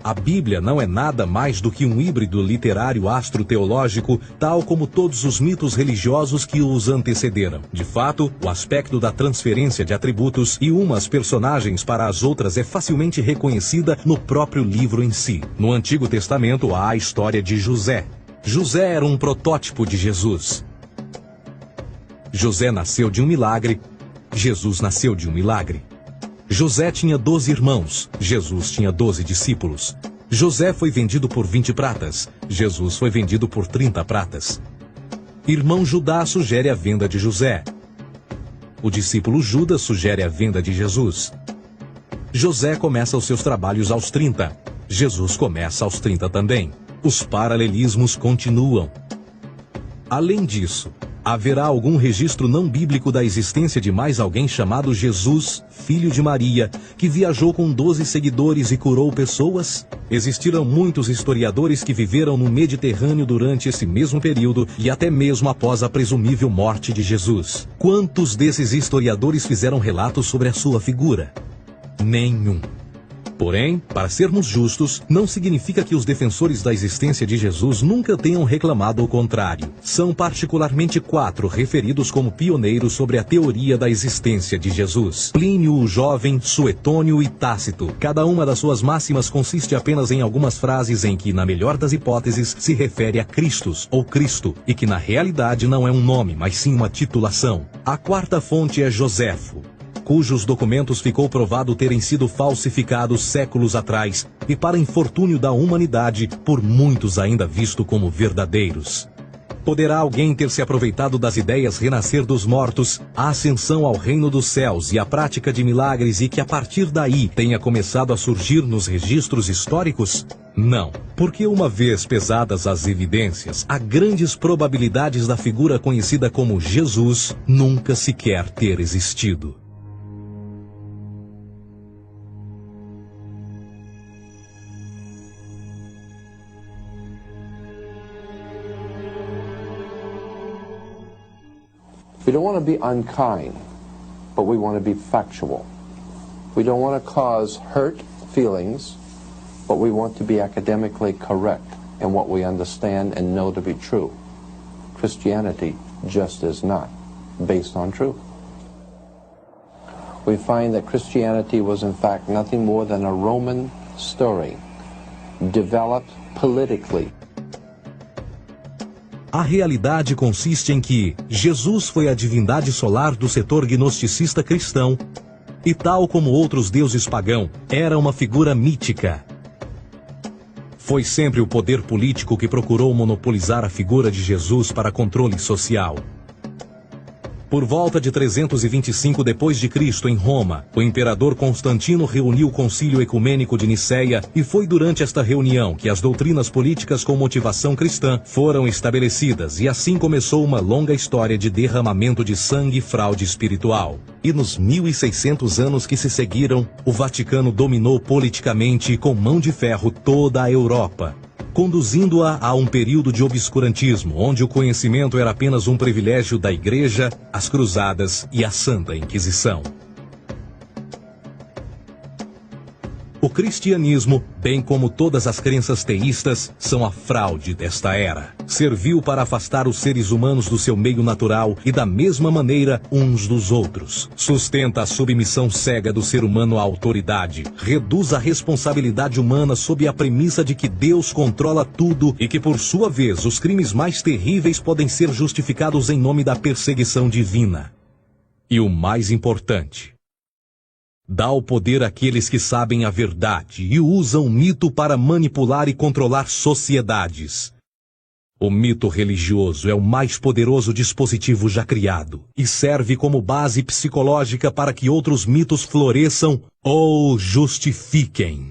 A Bíblia não é nada mais do que um híbrido literário astroteológico, tal como todos os mitos religiosos que os antecederam. De fato, o aspecto da transferência de atributos e umas personagens para as outras é facilmente reconhecida no próprio livro em si. No Antigo Testamento há a história de José. José era um protótipo de Jesus. José nasceu de um milagre, Jesus nasceu de um milagre. José tinha 12 irmãos, Jesus tinha 12 discípulos. José foi vendido por 20 pratas, Jesus foi vendido por 30 pratas. Irmão Judá sugere a venda de José. O discípulo Judas sugere a venda de Jesus. José começa os seus trabalhos aos 30, Jesus começa aos 30 também. Os paralelismos continuam. Além disso, haverá algum registro não bíblico da existência de mais alguém chamado Jesus, filho de Maria, que viajou com 12 seguidores e curou pessoas? Existiram muitos historiadores que viveram no Mediterrâneo durante esse mesmo período e até mesmo após a presumível morte de Jesus. Quantos desses historiadores fizeram relatos sobre a sua figura? Nenhum. Porém, para sermos justos, não significa que os defensores da existência de Jesus nunca tenham reclamado o contrário. São particularmente 4 referidos como pioneiros sobre a teoria da existência de Jesus: Plínio o Jovem, Suetônio e Tácito. Cada uma das suas máximas consiste apenas em algumas frases em que, na melhor das hipóteses, se refere a Christus ou Cristo, e que na realidade não é um nome, mas sim uma titulação. A 4ª fonte é Joséfo, cujos documentos ficou provado terem sido falsificados séculos atrás e, para infortúnio da humanidade, por muitos ainda visto como verdadeiros. Poderá alguém ter se aproveitado das ideias renascer dos mortos, a ascensão ao reino dos céus e a prática de milagres e que a partir daí tenha começado a surgir nos registros históricos? Não, porque uma vez pesadas as evidências, há grandes probabilidades da figura conhecida como Jesus nunca sequer ter existido. We don't want to be unkind, but we want to be factual. We don't want to cause hurt feelings, but we want to be academically correct in what we understand and know to be true. Christianity just is not based on truth. We find that Christianity was in fact nothing more than a Roman story, developed politically. A realidade consiste em que Jesus foi a divindade solar do setor gnosticista cristão e, tal como outros deuses pagãos, era uma figura mítica. Foi sempre o poder político que procurou monopolizar a figura de Jesus para controle social. Por volta de 325 d.C., em Roma, o imperador Constantino reuniu o Concílio Ecumênico de Nicéia e foi durante esta reunião que as doutrinas políticas com motivação cristã foram estabelecidas e assim começou uma longa história de derramamento de sangue e fraude espiritual. E nos 1600 anos que se seguiram, o Vaticano dominou politicamente e com mão de ferro toda a Europa, conduzindo-a a um período de obscurantismo, onde o conhecimento era apenas um privilégio da Igreja, as Cruzadas e a Santa Inquisição. O cristianismo, bem como todas as crenças teístas, são a fraude desta era. Serviu para afastar os seres humanos do seu meio natural e da mesma maneira uns dos outros. Sustenta a submissão cega do ser humano à autoridade. Reduz a responsabilidade humana sob a premissa de que Deus controla tudo e que, por sua vez, os crimes mais terríveis podem ser justificados em nome da perseguição divina. E o mais importante, dá o poder àqueles que sabem a verdade e usam o mito para manipular e controlar sociedades. O mito religioso é o mais poderoso dispositivo já criado e serve como base psicológica para que outros mitos floresçam ou justifiquem.